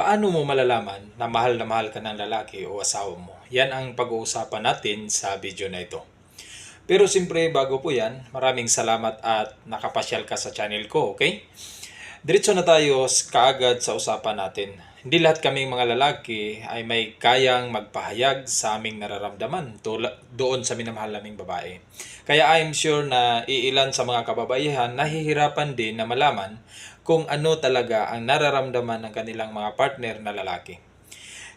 Paano mo malalaman na mahal ka ng lalaki o asawa mo? Yan ang pag-uusapan natin sa video na ito. Pero siyempre bago po yan, maraming salamat at nakapasyal ka sa channel ko, okay? Diretso na tayo kaagad sa usapan natin. Hindi lahat kaming mga lalaki ay may kayang magpahayag sa aming nararamdaman doon sa minamahal naming babae. Kaya I'm sure na iilan sa mga kababaihan nahihirapan din na malaman kung ano talaga ang nararamdaman ng kanilang mga partner na lalaki.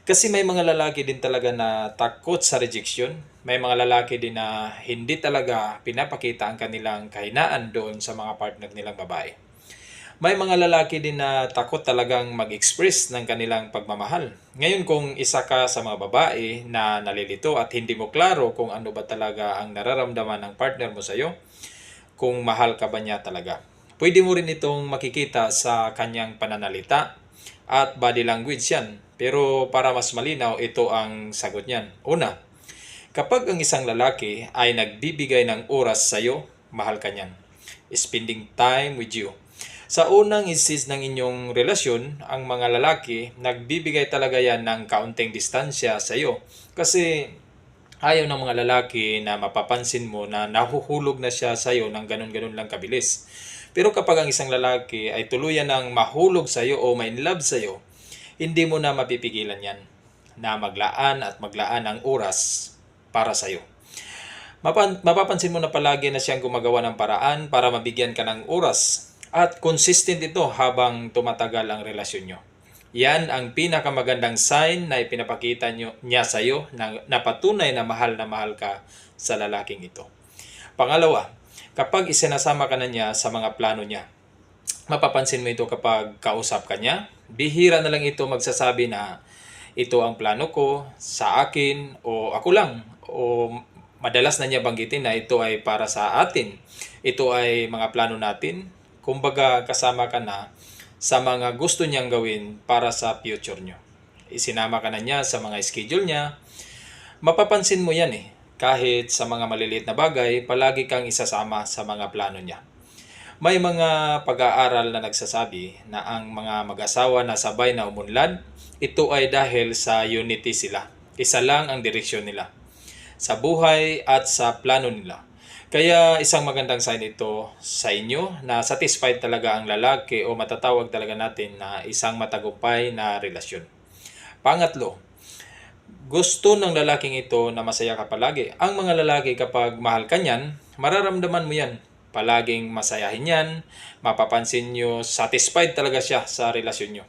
Kasi may mga lalaki din talaga na takot sa rejection. May mga lalaki din na hindi talaga pinapakita ang kanilang kahinaan doon sa mga partner nilang babae. May mga lalaki din na takot talagang mag-express ng kanilang pagmamahal. Ngayon kung isa ka sa mga babae na nalilito at hindi mo klaro kung ano ba talaga ang nararamdaman ng partner mo sa'yo, kung mahal ka ba niya talaga. Pwede mo rin itong makikita sa kanyang pananalita at body language yan. Pero para mas malinaw, ito ang sagot niyan. Una, kapag ang isang lalaki ay nagbibigay ng oras sa'yo, mahal ka niyan. Spending time with you. Sa unang isis ng inyong relasyon, ang mga lalaki, nagbibigay talaga yan ng kaunting distansya sa iyo. Kasi ayaw ng mga lalaki na mapapansin mo na nahuhulog na siya sa iyo ng ganun-ganun lang kabilis. Pero kapag ang isang lalaki ay tuluyan ng mahulog sa iyo o may love sa iyo, hindi mo na mapipigilan yan na maglaan at maglaan ng oras para sa iyo. Mapapansin mo na palagi na siyang gumagawa ng paraan para mabigyan ka ng oras. At consistent ito habang tumatagal ang relasyon nyo. Yan ang pinakamagandang sign na ipinapakita niya sa iyo na patunay na mahal ka sa lalaking ito. Pangalawa, kapag isinasama ka na niya sa mga plano niya, mapapansin mo ito kapag kausap ka niya, bihira na lang ito magsasabi na ito ang plano ko sa akin o ako lang o madalas na niya banggitin na ito ay para sa atin. Ito ay mga plano natin. Kumbaga kasama ka na sa mga gusto niyang gawin para sa future niyo. Isinama ka na niya sa mga schedule niya. Mapapansin mo yan Kahit sa mga maliliit na bagay, palagi kang isasama sa mga plano niya. May mga pag-aaral na nagsasabi na ang mga mag-asawa na sabay na umunlad, ito ay dahil sa unity sila. Isa lang ang direksyon nila sa buhay at sa plano nila. Kaya isang magandang sign ito sa inyo na satisfied talaga ang lalaki o matatawag talaga natin na isang matagumpay na relasyon. Pangatlo, gusto ng lalaking ito na masaya ka palagi. Ang mga lalaki kapag mahal ka niyan, mararamdaman mo yan. Palaging masayahin yan, mapapansin nyo, satisfied talaga siya sa relasyon nyo.